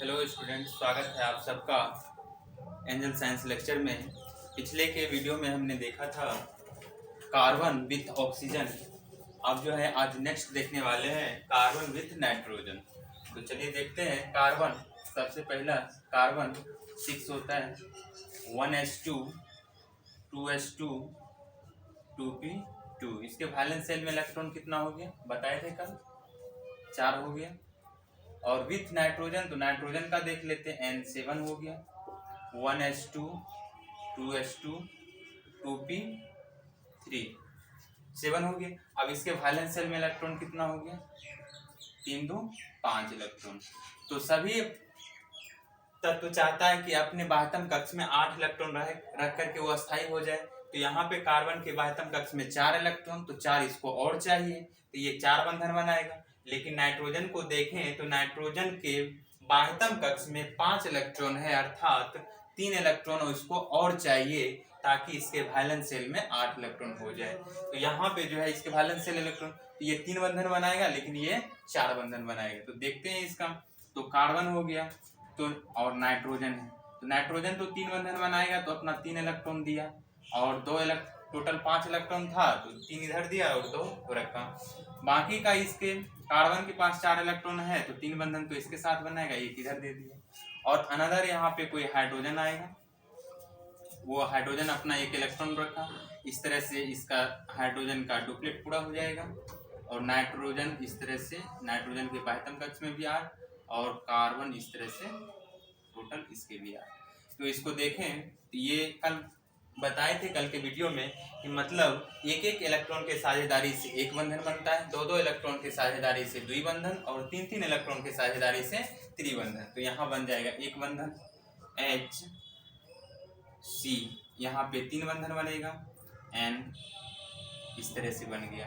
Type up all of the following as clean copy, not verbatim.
Hello student, स्वागत है आप सबका एंजल साइंस लेक्चर में। पिछले के वीडियो में हमने देखा था कार्बन विथ ऑक्सीजन। अब जो है आज नेक्स्ट देखने वाले हैं कार्बन विथ नाइट्रोजन। तो चलिए देखते हैं। कार्बन सबसे पहला कार्बन 6 होता है, 1s2 2s2 2p2। इसके वैलेंस शेल में इलेक्ट्रॉन कितना हो गया बताए थे कल, 4 हो गया। और विथ नाइट्रोजन तो नाइट्रोजन का देख लेते हैं, N7 हो गया, 1s2 2s2 2p3 7 हो गया। अब इसके वैलेंस शेल में इलेक्ट्रॉन कितना हो गया, 3 2 5 इलेक्ट्रॉन। तो सभी तत्व चाहता है कि अपने बाह्यतम कक्ष में 8 इलेक्ट्रॉन रख करके वो अस्थायी हो जाए। तो यहाँ पे कार्बन के बाह्यतम कक्ष में 4 इलेक्ट्रॉन, तो 4 इसको और चाहिए, तो ये 4 बंधन बनाएगा। लेकिन नाइट्रोजन को देखें तो नाइट्रोजन के बाह्यतम कक्ष में 5 इलेक्ट्रॉन है, अर्थात 3 इलेक्ट्रॉन इसको और चाहिए ताकि इसके वैलेंस शेल में 8 इलेक्ट्रॉन हो जाए। तो यहाँ पे जो है इसके वैलेंस शेल इलेक्ट्रॉन, तो ये 3 बंधन बनाएगा लेकिन ये 4 बंधन बनाएगा। तो देखते हैं इसका। तो कार्बन हो गया, तो और नाइट्रोजन है, तो नाइट्रोजन तो 3 बंधन बनाएगा, तो अपना 3 इलेक्ट्रॉन दिया, और 2 टोटल 5 इलेक्ट्रॉन था तो 3 इधर दिया और 2 रखा। बाकी का इसके कार्बन के पास 4 इलेक्ट्रॉन है, तो 3 बंधन तो इसके साथ बनाएगा, एक इधर दे दिया। और अनदर यहाँ पे कोई हाइड्रोजन आएगा, वो हाइड्रोजन अपना 1 इलेक्ट्रॉन रखा, इस तरह से इसका हाइड्रोजन का डुप्लेट पूरा हो जाएगा। और नाइट्रोजन इस तरह से, नाइट्रोजन के बाह्यतम कक्ष में भी 8 और कार्बन इस तरह से, टोटल इसके भी 8। तो इसको देखें तो ये कल बताए थे कल के वीडियो में कि मतलब एक एक इलेक्ट्रॉन के साझेदारी से एक बंधन बनता है, 2 2 इलेक्ट्रॉन के साझेदारी से द्विबंधन, और 3 3 इलेक्ट्रॉन के साझेदारी से त्रिबंधन। तो यहाँ बन जाएगा एक बंधन H C, यहाँ पे 3 बंधन बनेगा N, इस तरह से बन गया।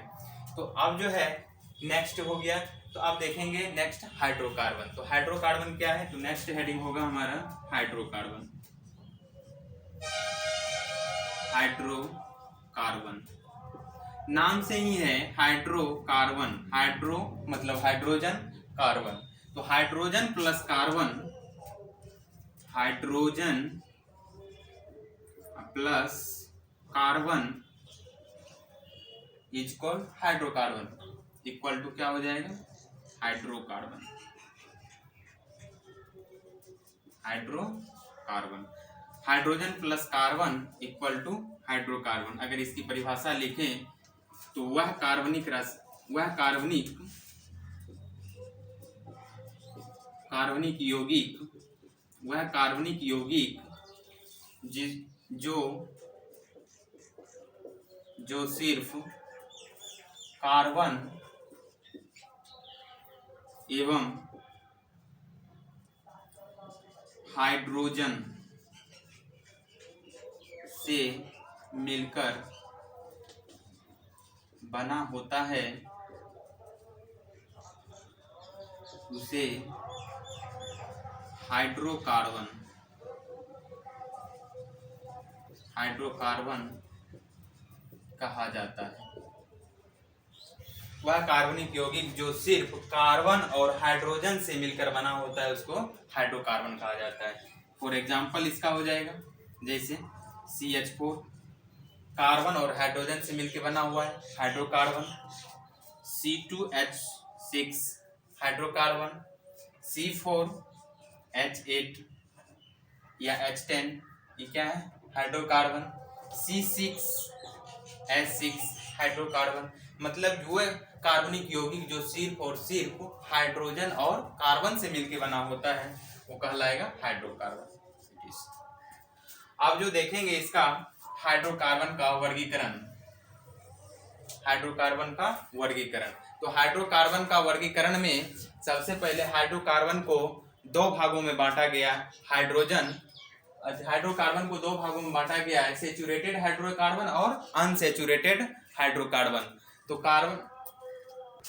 तो अब जो है नेक्स्ट हो गया, तो अब देखेंगे नेक्स्ट हाइड्रोकार्बन। तो हाइड्रोकार्बन क्या है, तो नेक्स्ट हेडिंग होगा हमारा हाइड्रोकार्बन। हाइड्रोकार्बन नाम से ही है हाइड्रोकार्बन, हाइड्रो मतलब हाइड्रोजन, कार्बन। तो hydrogen plus carbon, hydrogen plus carbon is called hydrocarbon, equal to क्या हो जाएगा, hydrocarbon. Hydrocarbon, hydrogen plus carbon equal to hydrocarbon. अगर इसकी परिभाषा लिखें तो वह कार्बनिक रस, वह कार्बनिक यौगिक, वह कार्बनिक यौगिक जो सिर्फ कार्बन एवं हाइड्रोजन से मिलकर बना होता है, उसे हाइड्रोकार्बन कहा जाता है। वह कार्बनिक यौगिक जो सिर्फ कार्बन और हाइड्रोजन से मिलकर बना होता है उसको हाइड्रोकार्बन कहा जाता है। फॉर एग्जाम्पल इसका हो जाएगा जैसे CH4, कार्बन और हाइड्रोजन से मिलकर बना हुआ है हाइड्रोकार्बन। C2H6 हाइड्रोकार्बन, C4H8 या H10 ये क्या है, हाइड्रोकार्बन। C6H6 hydrocarbon. मतलब जो कार्बनिक यौगिक जो सिर्फ और सिर्फ हाइड्रोजन और कार्बन से मिलकर बना होता है वो कहलाएगा हाइड्रोकार्बन। अब जो देखेंगे इसका हाइड्रोकार्बन का वर्गीकरण, हाइड्रोकार्बन का वर्गीकरण। तो हाइड्रोकार्बन का वर्गीकरण में सबसे पहले हाइड्रोकार्बन को 2 भागों में बांटा गया। हाइड्रोकार्बन को 2 भागों में बांटा गया है, सैचुरेटेड हाइड्रोकार्बन और अनसैचुरेटेड हाइड्रोकार्बन। तो कार्बन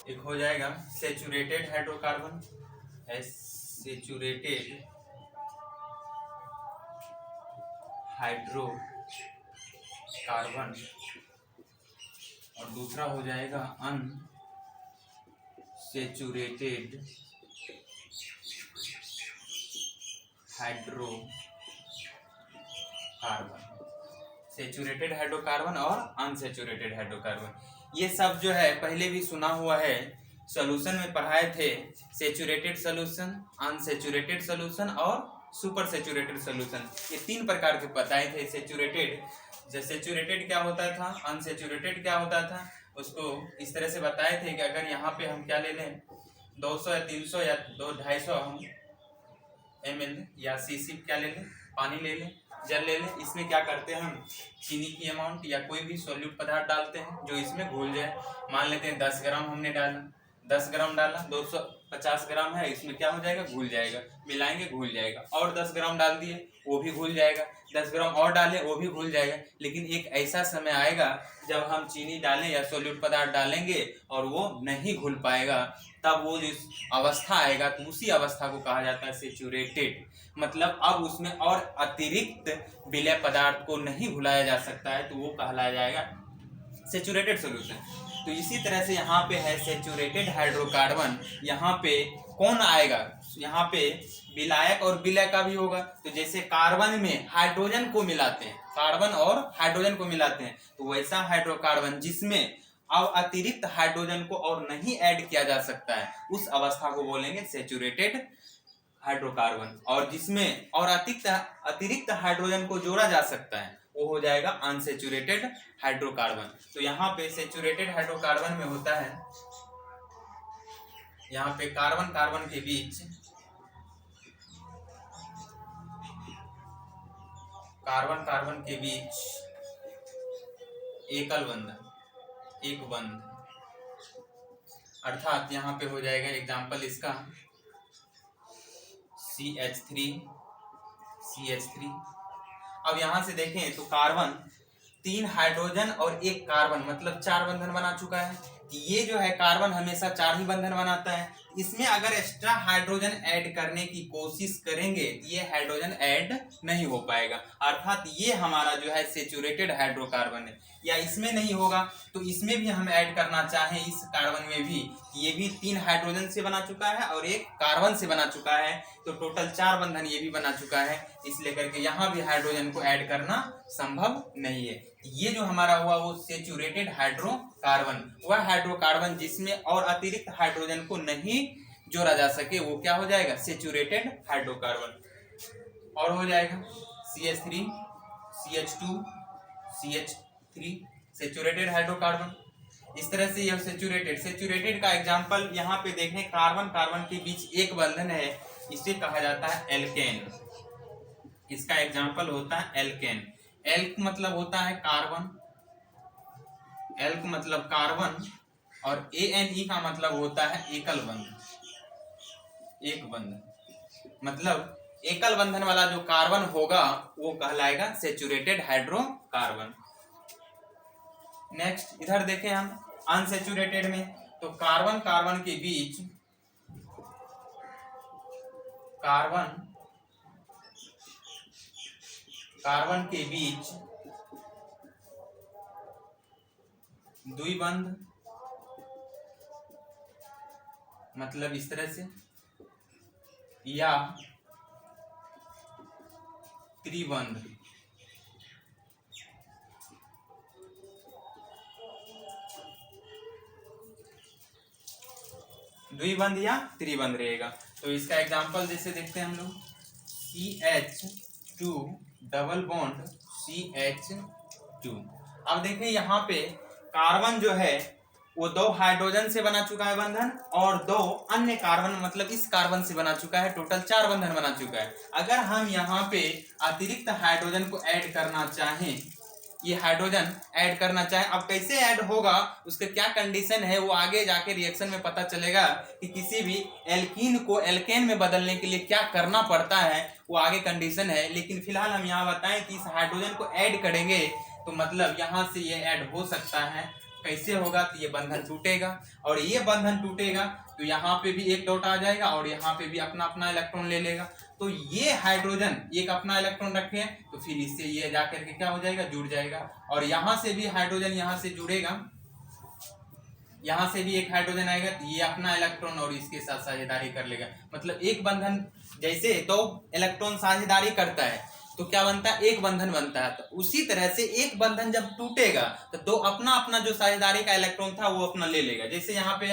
एक हो जाएगा सैचुरेटेड हाइड्रोकार्बन, सैचुरेटेड हाइड्रोकार्बन, और दूसरा हो जाएगा अनसैचुरेटेड हाइड्रोकार्बन, सेचुरेटेड हाइड्रोकार्बन और अनसेचुरेटेड हाइड्रोकार्बन। ये सब जो है पहले भी सुना हुआ है, सॉल्यूशन में पढ़ाए थे। सेचुरेटेड सॉल्यूशन, अनसेचुरेटेड सॉल्यूशन और सुपर सेचुरेटेड सॉल्यूशन, ये 3 प्रकार के बताए थे। सेचुरेटेड क्या होता था, अनसेचुरेटेड क्या होता था, उसको इस तरह से बताए थे कि अगर यहाँ पे हम क्या ले लें 200 या 300 या 250 हम ml या cc क्या ले लें, पानी ले लें, जल ले लें। इसमें क्या करते हैं हम चीनी की अमाउंट या कोई भी सॉल्यूट पदार्थ डालते हैं जो इसमें घुल जाए। मान लेते हैं 10 ग्राम हमने डाला, 10 ग्राम डाला, 250 ग्राम है, इसमें क्या हो जाएगा, घुल जाएगा, मिलाएंगे घुल जाएगा। और 10 ग्राम डाल दिए वो भी घुल जाएगा, 10 ग्राम और डालें वो भी घुल जाएगा। लेकिन एक ऐसा समय आएगा जब हम चीनी डालें या सॉल्यूट पदार्थ डालेंगे और वो नहीं घुल पाएगा, तब वो जो अवस्था आएगा तो उसी अवस्था को कहा जाता है सेचुरेटेड। मतलब अब उसमें और अतिरिक्त विलय पदार्थ को नहीं घुलाया जा सकता है, तो वो कहलाया जाएगा सेचुरेटेड सॉल्यूशन। तो इसी तरह से यहाँ पे है सेचुरेटेड हाइड्रोकार्बन। यहाँ पे कौन आएगा, यहाँ पे विलायक और विलय का भी होगा। तो जैसे कार्बन में हाइड्रोजन को मिलाते हैं, कार्बन और हाइड्रोजन को मिलाते हैं, तो वैसा हाइड्रोकार्बन जिसमें अब अतिरिक्त हाइड्रोजन को और नहीं ऐड किया जा सकता है, उस अवस्था को बोलेंगे सेचुरेटेड हाइड्रोकार्बन। और जिसमें और अतिरिक्त हाइड्रोजन को जोड़ा जा सकता है वो हो जाएगा अनसेचुरेटेड हाइड्रोकार्बन। तो यहाँ पे सेचुरेटेड हाइड्रोकार्बन में होता है, यहाँ पे कार्बन कार्बन के बीच एकल बंधन, एक बंध, अर्थात यहाँ पे हो जाएगा एग्जाम्पल इसका CH3। अब यहाँ से देखें तो कार्बन 3 हाइड्रोजन और 1 कार्बन मतलब 4 बंधन बना चुका है। ये जो है कार्बन हमेशा 4 ही बंधन बनाता है। इसमें अगर एक्स्ट्रा हाइड्रोजन ऐड करने की कोशिश करेंगे ये हाइड्रोजन ऐड नहीं हो पाएगा, अर्थात ये हमारा जो है सेचुरेटेड हाइड्रोकार्बन है। या इसमें नहीं होगा तो इसमें भी हम ऐड करना चाहें, इस कार्बन में भी, ये भी 3 हाइड्रोजन से बना चुका है और 1 कार्बन से बना चुका है, तो टोटल 4 बंधन ये भी बना चुका है। इसलिए करके यहाँ भी हाइड्रोजन को ऐड करना संभव नहीं है। ये जो हमारा हुआ वो सेचुरेटेड हाइड्रोकार्बन, वह हाइड्रोकार्बन जिसमें और अतिरिक्त हाइड्रोजन को नहीं जोड़ा जा सके वो क्या हो जाएगा, सेचुरेटेड हाइड्रोकार्बन। और हो जाएगा CH3, CH2, CH3, saturated hydrocarbon. इस तरह से यह सेचुरेटेड का एग्जांपल यहाँ पे देखें, कार्बन कार्बन के बीच एक बंधन है, इसे कहा जाता है एल्केन। इसका एग्जांपल होता है एल्केन। एल्क मतलब होता है कार्बन, एल्क मतलब कार्बन, और ANE का मतलब होता है एकल बंधन, एक बंधन। मतलब एकल बंधन वाला जो कार्बन होगा वो कहलाएगा सेचुरेटेड हाइड्रोकार्बन। नेक्स्ट इधर देखें हम अनसेचुरेटेड में, तो कार्बन कार्बन के बीच कार्बन के बीच द्विबंध, मतलब इस तरह से, या त्रिबंध। द्विबंध या त्रिबंध रहेगा। तो इसका एग्जांपल जैसे देखते हैं हम लोग, CH2 डबल बॉन्ड CH2। अब देखें यहाँ पे कार्बन जो है वो 2 हाइड्रोजन से बना चुका है बंधन और 2 अन्य कार्बन मतलब इस कार्बन से बना चुका है, टोटल 4 बंधन बना चुका है। अगर हम यहाँ पे अतिरिक्त हाइड्रोजन को ऐड करना चाहें, ये हाइड्रोजन ऐड करना चाहें, अब कैसे ऐड होगा उसके क्या कंडीशन है वो आगे जाके रिएक्शन में पता चलेगा कि किसी भी एल्कीन को एल्केन में बदलने के लिए क्या करना पड़ता है, वो आगे कंडीशन है। लेकिन फिलहाल हम यहाँ बताएं कि इस हाइड्रोजन को ऐड करेंगे तो मतलब यहाँ से ये ऐड हो सकता है। कैसे होगा, तो ये बंधन टूटेगा, और ये बंधन टूटेगा तो यहाँ पे भी एक डॉट आ जाएगा और यहाँ पे भी अपना अपना इलेक्ट्रॉन ले लेगा। तो ये हाइड्रोजन एक अपना इलेक्ट्रॉन रखे तो फिर इससे ये जाकर के क्या हो जाएगा, जुड़ जाएगा, और यहाँ से भी हाइड्रोजन यहाँ से जुड़ेगा, यहाँ से भी एक हाइड्रोजन आएगा तो ये अपना इलेक्ट्रॉन और इसके साथ साझेदारी कर लेगा। मतलब एक बंधन जैसे दो इलेक्ट्रॉन साझेदारी करता है तो क्या बनता है, एक बंधन बनता है। तो उसी तरह से एक बंधन जब टूटेगा तो दो अपना अपना जो साझेदारी का इलेक्ट्रॉन था वो अपना ले लेगा। जैसे यहाँ पे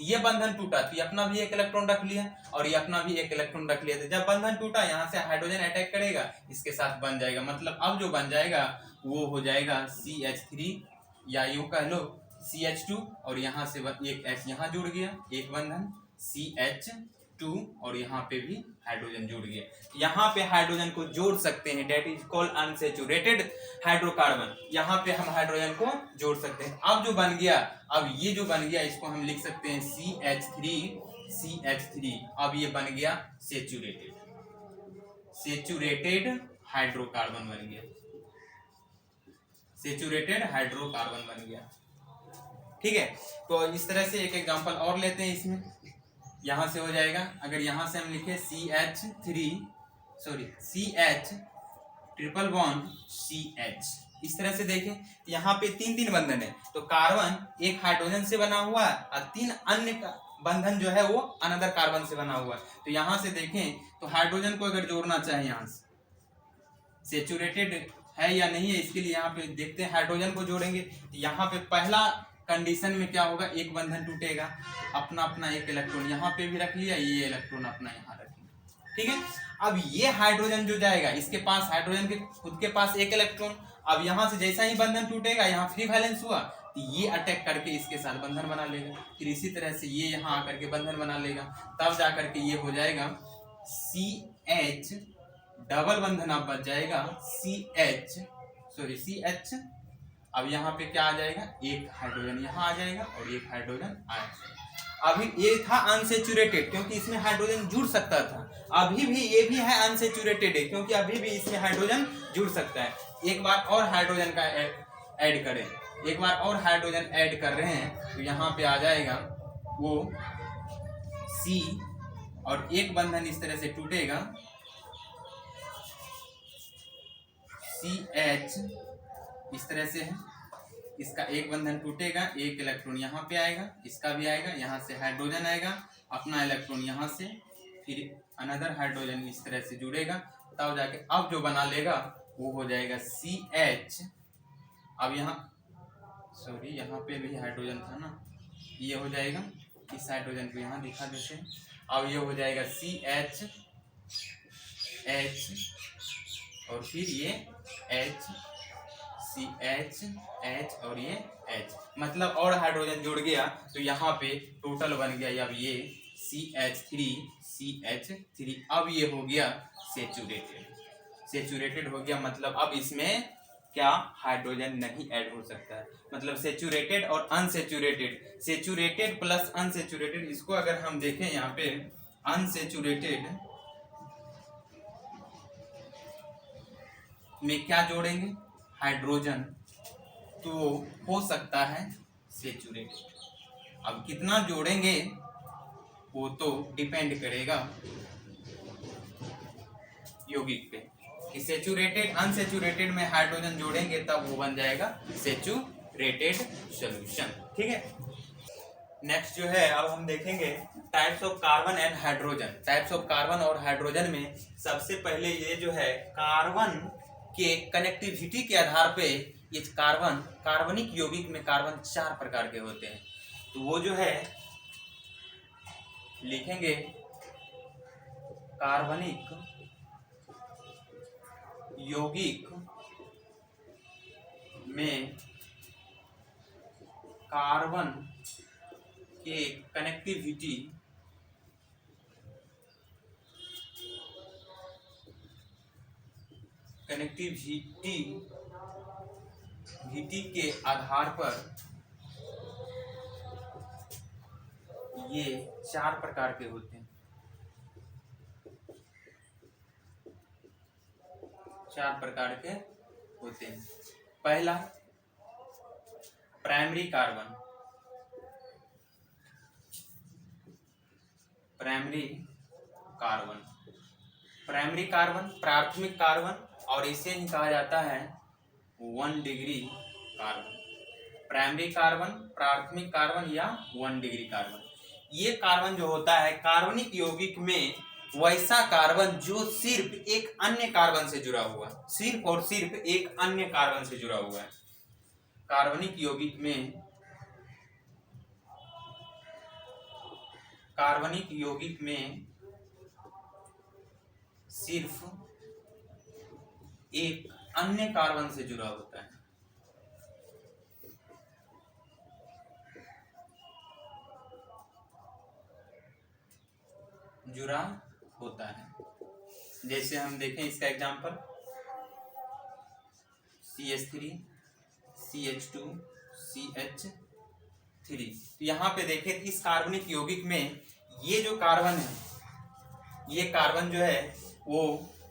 ये बंधन टूटा तो ये अपना भी एक इलेक्ट्रॉन रख लिया और ये अपना भी एक इलेक्ट्रॉन रख लिया। तो जब बंधन टूटा यहाँ से हाइड्रोजन अटैक करेगा, इसके साथ बन जाएगा। मतलब अब जो बन जाएगा वो हो जाएगा CH3 या यूं कह लो CH2 और यहाँ से एक H यहाँ जुड़ गया, एक बंधन CH2 और यहाँ पे भी हाइड्रोजन जुड़ गया। यहाँ पे हाइड्रोजन को जोड़ सकते हैं, that is called unsaturated hydrocarbon. यहाँ पे हम हाइड्रोजन को जोड़ सकते हैं। अब जो बन गया, अब ये जो बन गया इसको हम लिख सकते हैं CH3 अब ये बन गया सेचुरेटेड हाइड्रोकार्बन बन गया, सेचुरेटेड हाइड्रोकार्बन बन गया। ठीक है, तो इस तरह से एक एग्जांपल और लेते हैं। इसमें यहां से हो जाएगा, अगर यहां से हम लिखे CH ट्रिपल बॉन्ड CH, इस तरह से देखें तो यहाँ पे तीन तीन बंधन है। तो कार्बन एक हाइड्रोजन से बना हुआ है और तीन अन्य बंधन जो है वो अनदर कार्बन से बना हुआ है। तो यहाँ से देखें तो हाइड्रोजन को अगर जोड़ना चाहे यहाँ से सेचुरेटेड है या नहीं है, इसके लिए यहाँ पे देखते हैं हाइड्रोजन को जोड़ेंगे। यहाँ पे पहला कंडीशन में क्या होगा, एक बंधन टूटेगा, अपना अपना एक इलेक्ट्रॉन यहाँ पे भी रख लिया, ये इलेक्ट्रॉन अपना यहाँ रख लिया। ठीक है, अब ये हाइड्रोजन जो जाएगा, इसके पास हाइड्रोजन के खुद के पास एक इलेक्ट्रॉन, अब यहाँ से जैसा ही बंधन टूटेगा, यहाँ फ्री वैलेंस हुआ तो ये अटैक करके इसके साथ बंधन बना लेगा। फिर इसी तरह से ये यहाँ आकर के बंधन बना लेगा, तब जाकर के ये हो जाएगा CH डबल बंधन अब बच जाएगा CH। अब यहाँ पे क्या आ जाएगा, एक हाइड्रोजन यहाँ आ जाएगा और एक हाइड्रोजन आएगा। अभी ये था अनसेचुरेटेड क्योंकि इसमें हाइड्रोजन जुड़ सकता था, अभी भी ये भी है अनसेचुरेटेड है क्योंकि अभी भी इसमें हाइड्रोजन जुड़ सकता है। एक बार और हाइड्रोजन का ऐड करें, एक बार और हाइड्रोजन ऐड कर रहे हैं तो यहाँ पे आ जाएगा वो C और एक बंधन इस तरह से टूटेगा CH, इस तरह से है, इसका एक बंधन टूटेगा, एक इलेक्ट्रॉन यहाँ पे आएगा, इसका भी आएगा, यहाँ से हाइड्रोजन आएगा, अपना इलेक्ट्रॉन यहाँ से, फिर अनदर हाइड्रोजन इस तरह से जुड़ेगा, तब जाके अब जो बना लेगा वो हो जाएगा CH। अब यहाँ सॉरी यहाँ पे भी हाइड्रोजन था ना, ये हो जाएगा, इस हाइड्रोजन को यहाँ दिखा देते हैं। अब ये हो जाएगा CH H और फिर ये H CH H और ये H, मतलब और हाइड्रोजन जुड़ गया तो यहाँ पे टोटल बन गया अब ये CH3। अब ये हो गया सेचुरेटेड हो गया, मतलब अब इसमें क्या हाइड्रोजन नहीं ऐड हो सकता है। मतलब सेचुरेटेड और अनसेचुरेटेड, सेचुरेटेड प्लस अनसेचुरेटेड, इसको अगर हम देखें यहाँ पे अनसेचुरेटेड में क्या जोड़ेंगे, हाइड्रोजन, तो हो सकता है सेचुरेटेड। अब कितना जोड़ेंगे वो तो डिपेंड करेगा यौगिक पे कि सेचुरेटेड अनसेचुरेटेड में हाइड्रोजन जोड़ेंगे तब वो बन जाएगा सेचुरेटेड सॉल्यूशन। ठीक है, नेक्स्ट जो है अब हम देखेंगे types of carbon and hydrogen. Types of carbon और हाइड्रोजन में सबसे पहले ये जो है कार्बन के कनेक्टिविटी के आधार पे ये कार्बनिक यौगिक में कार्बन 4 प्रकार के होते हैं। तो वो जो है लिखेंगे कार्बनिक यौगिक में कार्बन के कनेक्टिविटी के आधार पर ये 4 प्रकार के होते हैं। 4 प्रकार के होते हैं। पहला प्राइमरी कार्बन, प्राथमिक कार्बन, और इसे ही कहा जाता है 1 डिग्री कार्बन। प्राइमरी कार्बन, प्राथमिक कार्बन या 1 डिग्री कार्बन। ये कार्बन जो होता है कार्बनिक यौगिक में वैसा कार्बन जो सिर्फ एक अन्य कार्बन से जुड़ा हुआ, सिर्फ और सिर्फ एक अन्य कार्बन से जुड़ा हुआ है। कार्बनिक यौगिक में सिर्फ एक अन्य कार्बन से जुड़ा होता है। जुड़ा होता है। जैसे हम देखें इसका एग्जांपल CH3 CH2 CH3। तो यहाँ पे देखें इस कार्बनिक यौगिक में ये जो कार्बन है, ये कार्बन जो है वो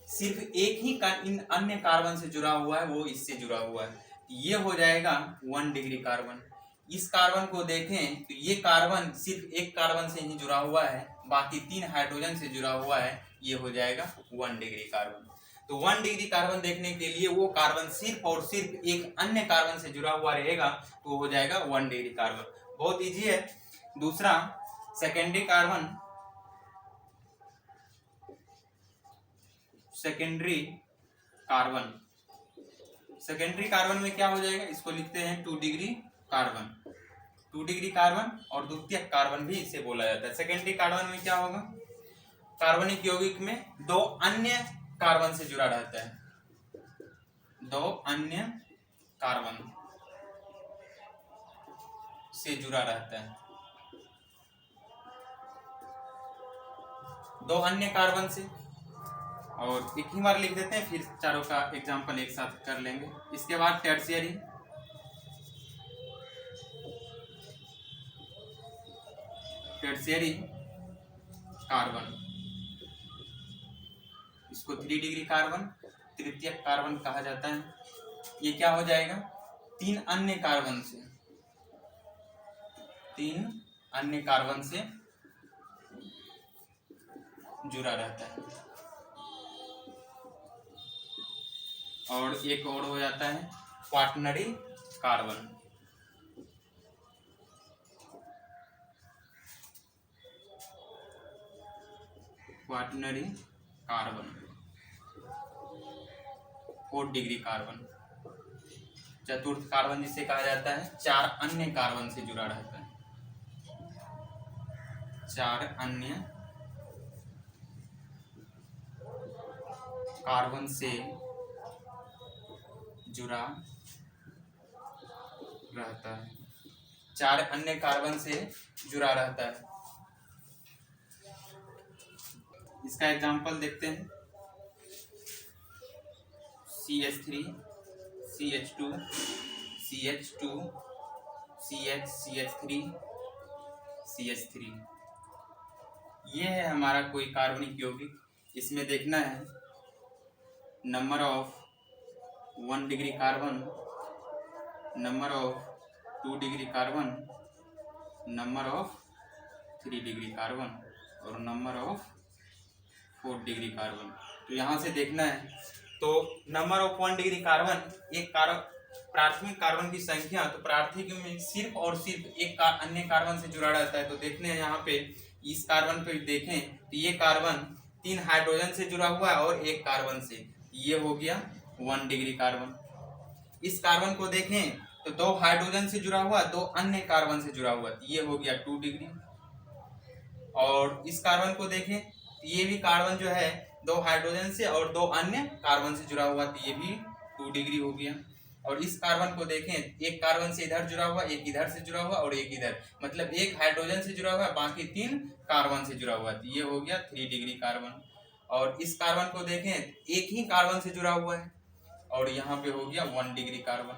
सिर्फ एक ही इन अन्य कार्बन से जुड़ा हुआ है, वो इससे जुड़ा हुआ है। ये हो जाएगा 1 डिग्री कार्बन। इस कार्बन को देखें तो ये कार्बन सिर्फ एक कार्बन से ही जुड़ा हुआ है, बाकी 3 हाइड्रोजन से जुड़ा हुआ है, ये हो जाएगा 1 डिग्री कार्बन। तो 1 डिग्री कार्बन देखने के लिए वो कार्बन सिर्फ और सिर्फ एक अन्य कार्बन से जुड़ा हुआ रहेगा, तो हो जाएगा 1 डिग्री कार्बन। बहुत इजी है। दूसरा सेकेंडरी कार्बन, सेकेंडरी कार्बन में क्या हो जाएगा, इसको लिखते हैं 2 डिग्री कार्बन। 2 डिग्री कार्बन और द्वितीयक कार्बन भी इसे बोला जाता है। सेकेंडरी कार्बन में क्या होगा, कार्बनिक यौगिक में 2 अन्य कार्बन से जुड़ा रहता है, 2 अन्य कार्बन से जुड़ा रहता है, 2 अन्य कार्बन से। और एक ही बार लिख देते हैं, फिर चारों का एग्जांपल एक साथ कर लेंगे। इसके बाद टर्शियरी कार्बन, इसको 3 डिग्री कार्बन, तृतीयक कार्बन कहा जाता है। ये क्या हो जाएगा, 3 अन्य कार्बन से जुड़ा रहता है। और एक और हो जाता है quaternary carbon. Quaternary carbon 4 degree carbon. चतुर्थ कार्बन जिसे कहा जाता है, 4 अन्य कार्बन से जुड़ा रहता है, 4 अन्य कार्बन से जुड़ा रहता है, 4 अन्य कार्बन से जुड़ा रहता है। इसका एग्जांपल देखते हैं, CH3 CH2 CH2 CH3 CH3। ये है हमारा कोई कार्बनिक यौगिक। इसमें देखना है number of 1 degree carbon, number of 2 degree carbon, number of 3 degree carbon और नंबर ऑफ 4 डिग्री कार्बन। तो यहाँ से देखना है, तो नंबर ऑफ 1 डिग्री कार्बन, एक प्राथमिक कार्बन की संख्या, तो प्राथमिक में सिर्फ और सिर्फ एक अन्य कार्बन से जुड़ा रहता है। तो देखने हैं यहाँ पे, इस कार्बन पे देखें तो ये कार्बन 3 हाइड्रोजन से जुड़ा हुआ है और एक कार्बन से, ये हो गया 1 डिग्री कार्बन। इस कार्बन को देखें तो 2 हाइड्रोजन से जुड़ा हुआ, 2 अन्य कार्बन से जुड़ा हुआ, ये हो गया 2 डिग्री। और इस कार्बन को देखें तो ये भी कार्बन जो है 2 हाइड्रोजन से और 2 अन्य कार्बन से जुड़ा हुआ, तो ये भी 2 डिग्री हो गया। और इस कार्बन को देखें, एक कार्बन से इधर जुड़ा हुआ, एक इधर से जुड़ा हुआ और एक इधर, मतलब एक हाइड्रोजन से जुड़ा हुआ, बाकी 3 कार्बन से जुड़ा हुआ, तो ये हो गया 3 डिग्री कार्बन। और इस कार्बन को देखें, एक ही कार्बन से जुड़ा हुआ है और यहाँ पे हो गया 1 डिग्री कार्बन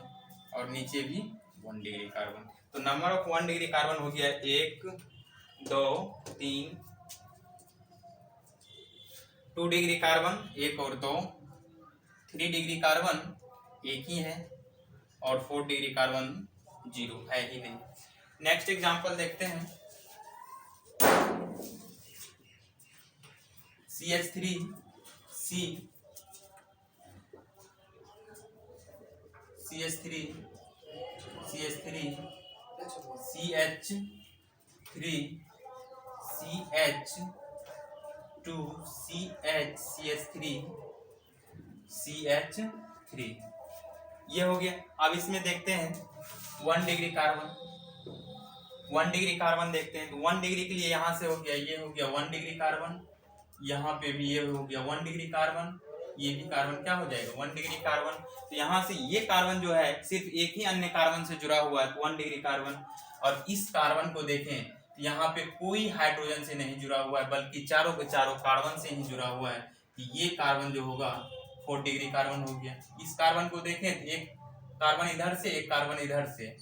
और नीचे भी 1 डिग्री कार्बन। तो नंबर ऑफ 1 डिग्री कार्बन हो गया 1 2 3, 2 डिग्री कार्बन 1 और 2, 3 डिग्री कार्बन एक ही है और 4 डिग्री कार्बन 0 है ही नहीं। नेक्स्ट एग्जांपल देखते हैं, CH3 CH3 CH3 CH3 CH CH3 ये हो गया। अब इसमें देखते हैं 1 डिग्री कार्बन, 1 डिग्री कार्बन देखते हैं। तो 1 डिग्री के लिए यहाँ से हो गया, ये हो गया 1 डिग्री कार्बन, यहाँ पे भी ये हो गया 1 डिग्री कार्बन, ये भी कार्बन क्या हो जाएगा 1 डिग्री कार्बन। तो यहाँ से ये कार्बन जो है सिर्फ एक ही अन्य कार्बन से जुड़ा हुआ है 1 डिग्री कार्बन। और इस कार्बन को देखें तो यहाँ पे कोई हाइड्रोजन से नहीं जुड़ा हुआ है, बल्कि चारों के चारों कार्बन से ही जुड़ा हुआ है। तो ये कार्बन जो होगा 4 डिग्री कार्बन हो गया। इस कार्बन को देखें तो एक कार्बन इधर से, एक कार्बन इधर से,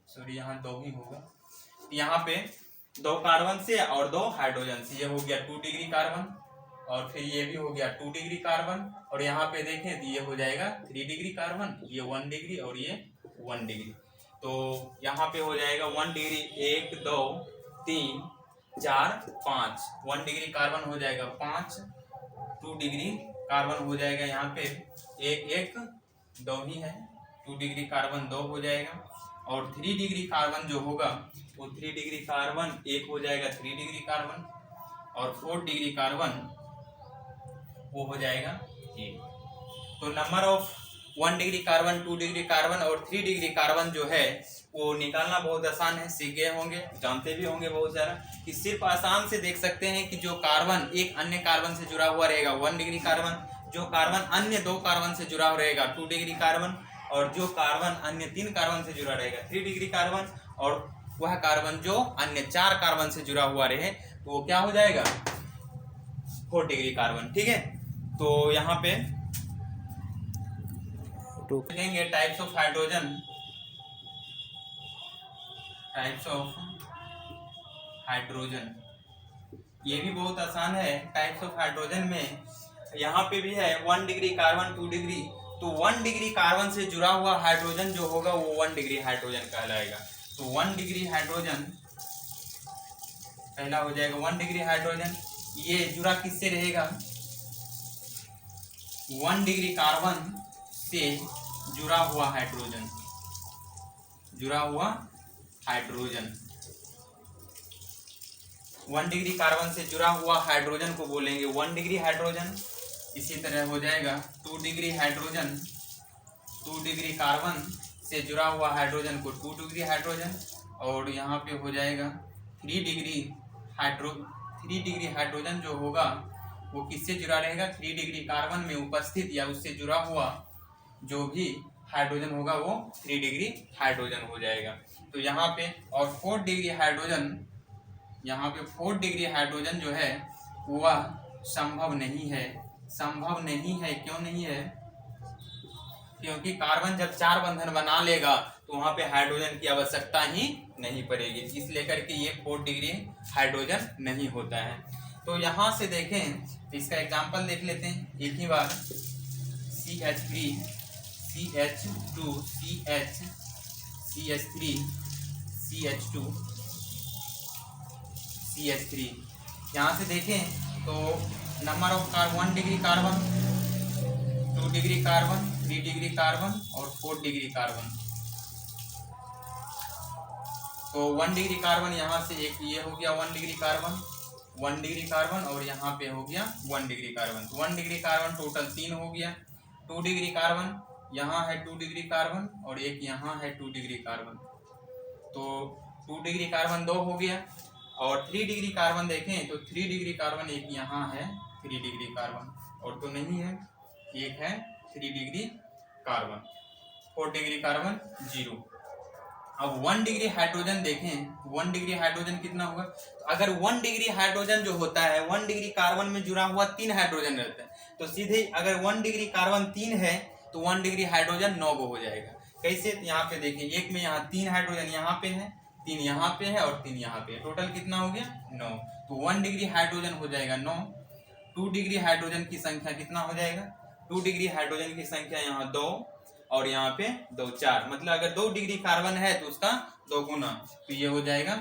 सॉरी यहाँ 2 ही होगा। यहाँ पे 2 कार्बन से और 2 हाइड्रोजन से, ये हो गया 2 डिग्री कार्बन, और फिर ये भी हो गया 2 डिग्री कार्बन। और यहाँ पे देखें तो ये हो जाएगा 3 डिग्री कार्बन, ये 1 डिग्री और ये 1 डिग्री। तो यहाँ पे हो जाएगा 1 डिग्री, 1 2 3 4 5, 1 डिग्री कार्बन हो जाएगा 5, 2 डिग्री कार्बन हो जाएगा यहाँ पे 1 1 2 ही है, 2 डिग्री कार्बन 2 हो जाएगा। और 3 डिग्री कार्बन जो होगा वो 3 डिग्री कार्बन 1 हो जाएगा 3 डिग्री कार्बन, और 4 डिग्री कार्बन वो हो जाएगा 1। तो number of 1 degree carbon, 2 degree carbon और 3 डिग्री कार्बन जो है वो निकालना बहुत आसान है, सीख गए होंगे, जानते भी होंगे बहुत सारा। कि सिर्फ आसान से देख सकते हैं कि जो कार्बन एक अन्य कार्बन से जुड़ा हुआ रहेगा 1 डिग्री कार्बन, जो कार्बन अन्य 2 कार्बन से जुड़ा रहेगा 2 डिग्री कार्बन, और जो कार्बन अन्य 3 कार्बन से जुड़ा रहेगा 3 डिग्री कार्बन, और वह कार्बन जो अन्य 4 कार्बन से जुड़ा हुआ रहे तो वो क्या हो जाएगा 4 डिग्री कार्बन। ठीक है, तो यहाँ पे देखेंगे types of hydrogen, types of hydrogen, ये भी बहुत आसान है। टाइप्स ऑफ हाइड्रोजन में यहाँ पे भी है 1 डिग्री कार्बन, 2 डिग्री। तो 1 डिग्री कार्बन से जुड़ा हुआ हाइड्रोजन जो होगा वो 1 डिग्री हाइड्रोजन कहलाएगा। तो 1 डिग्री हाइड्रोजन पहला हो जाएगा 1 डिग्री हाइड्रोजन। ये जुड़ा किससे रहेगा 1 डिग्री कार्बन से जुड़ा हुआ हाइड्रोजन, जुड़ा हुआ हाइड्रोजन 1 डिग्री कार्बन से जुड़ा हुआ हाइड्रोजन को बोलेंगे 1 डिग्री हाइड्रोजन। इसी तरह हो जाएगा 2 डिग्री हाइड्रोजन, 2 डिग्री कार्बन से जुड़ा हुआ हाइड्रोजन को 2 डिग्री हाइड्रोजन। और यहाँ पे हो जाएगा 3 डिग्री हाइड्रोजन जो होगा वो किससे जुड़ा रहेगा 3 डिग्री कार्बन में उपस्थित या उससे जुड़ा हुआ जो भी हाइड्रोजन होगा वो 3 डिग्री हाइड्रोजन हो जाएगा। तो यहाँ पे और 4 डिग्री हाइड्रोजन, यहाँ पे 4 डिग्री हाइड्रोजन जो है वह संभव नहीं है। संभव नहीं है, क्यों नहीं है? क्योंकि कार्बन जब 4 बंधन बना लेगा तो वहाँ पे हाइड्रोजन की आवश्यकता ही नहीं पड़ेगी, इसलिए करके ये 4 डिग्री हाइड्रोजन नहीं होता है। तो यहाँ से देखें तो इसका एग्जांपल देख लेते हैं एक ही बार। CH3 CH2 CH CH3 CH2 CH3, यहाँ से देखें तो number of carbon 1 degree carbon, 2 degree carbon, 3 degree carbon और 4 डिग्री कार्बन। तो 1 डिग्री कार्बन यहाँ से एक ये हो गया 1 डिग्री कार्बन, 1 डिग्री कार्बन और यहाँ पे हो गया 1 डिग्री कार्बन। तो 1 डिग्री कार्बन टोटल 3 हो गया। 2 डिग्री कार्बन यहाँ है 2 डिग्री कार्बन और एक यहाँ है 2 डिग्री कार्बन। तो 2 डिग्री कार्बन 2 हो गया। और 3 डिग्री कार्बन देखें तो 3 डिग्री कार्बन एक यहाँ है 3 डिग्री कार्बन और तो नहीं है, एक है 3 डिग्री कार्बन। 4 degree carbon 0। अब 1 डिग्री हाइड्रोजन देखें, 1 डिग्री हाइड्रोजन कितना होगा? तो अगर 1 डिग्री हाइड्रोजन जो होता है 1 डिग्री कार्बन में जुड़ा हुआ 3 हाइड्रोजन रहता है, तो सीधे अगर 1 डिग्री कार्बन 3 है तो 1 डिग्री हाइड्रोजन 9 हो जाएगा। कैसे? तो यहाँ पे देखिए, एक में यहाँ 3 हाइड्रोजन यहाँ पे है, 3 यहाँ पे है और 3 यहाँ पे है, टोटल कितना हो गया 9। तो 1 डिग्री हाइड्रोजन हो जाएगा 9। 2 डिग्री हाइड्रोजन की संख्या कितना हो जाएगा? 2 डिग्री हाइड्रोजन की संख्या यहाँ 2 और यहाँ पे 2 4, मतलब अगर 2 डिग्री कार्बन है तो उसका 2 गुना, तो ये हो जाएगा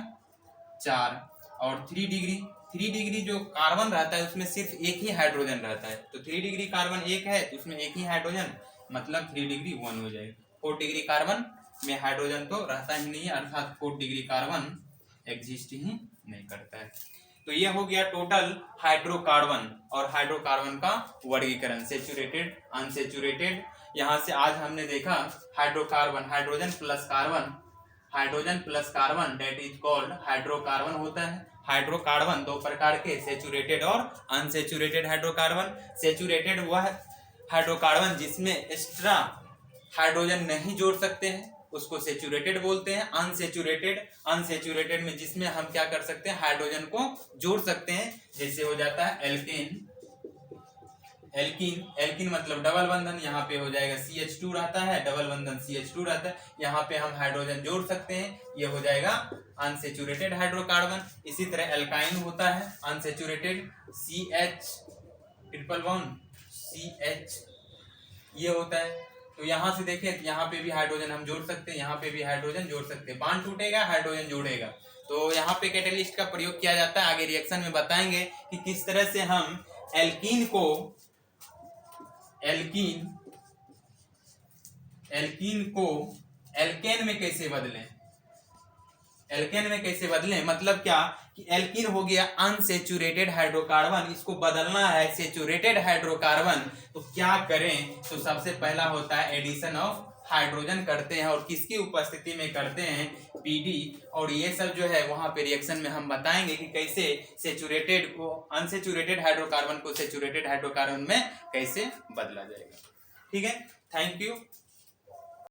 4। और 3 डिग्री जो कार्बन रहता है उसमें सिर्फ एक ही हाइड्रोजन रहता है, तो 3 डिग्री कार्बन एक है तो उसमें एक ही हाइड्रोजन, मतलब 3 डिग्री 1 हो जाएगा। 4 डिग्री कार्बन में हाइड्रोजन तो रहता ही नहीं है, अर्थात 4 डिग्री कार्बन एग्जिस्ट ही नहीं करता है। तो ये हो गया टोटल हाइड्रोकार्बन और हाइड्रोकार्बन का वर्गीकरण, सेचुरेटेड, अनसेचुरेटेड। यहाँ से आज हमने देखा hydrocarbon, hydrogen plus carbon, hydrogen plus carbon that is called hydrocarbon होता है। हाइड्रोकार्बन दो प्रकार के, सेचुरेटेड और अनसेचुरेटेड हाइड्रोकार्बन। सेचुरेटेड वह हाइड्रोकार्बन जिसमें एक्स्ट्रा हाइड्रोजन नहीं जोड़ सकते हैं उसको सेचुरेटेड बोलते हैं। अनसेचुरेटेड में जिसमें हम क्या कर सकते हैं, हाइड्रोजन को जोड़ सकते हैं, जैसे हो जाता है एल्केन। एल्कीन मतलब डबल बंधन, यहाँ पे हो जाएगा CH2 रहता है, डबल बंधन CH2 रहता है, यहाँ पे हम हाइड्रोजन जोड़ सकते हैं, ये हो जाएगा अनसेचुरेटेड हाइड्रोकार्बन। इसी तरह एल्काइन होता है अनसेचुरेटेड, CH, ये होता है। तो यहाँ से देखें, यहाँ पे भी हाइड्रोजन हम जोड़ सकते हैं, यहाँ पे भी हाइड्रोजन जोड़ सकते हैं, बांड टूटेगा हाइड्रोजन जोड़ेगा। तो यहाँ पे कैटेलिस्ट का प्रयोग किया जाता है। आगे रिएक्शन में बताएंगे कि किस तरह से हम एल्कीन को एल्केन में कैसे बदलें, एल्केन में कैसे बदलें, मतलब क्या कि एल्कीन हो गया अनसेचुरेटेड हाइड्रोकार्बन, इसको बदलना है सेचुरेटेड हाइड्रोकार्बन। तो क्या करें, तो सबसे पहला होता है एडिशन ऑफ हाइड्रोजन करते हैं, और किसकी उपस्थिति में करते हैं, PD। और ये सब जो है वहां पे रिएक्शन में हम बताएंगे कि कैसे सेचुरेटेड को, अनसेचुरेटेड हाइड्रोकार्बन को सेचुरेटेड हाइड्रोकार्बन में कैसे बदला जाएगा। ठीक है, थैंक यू।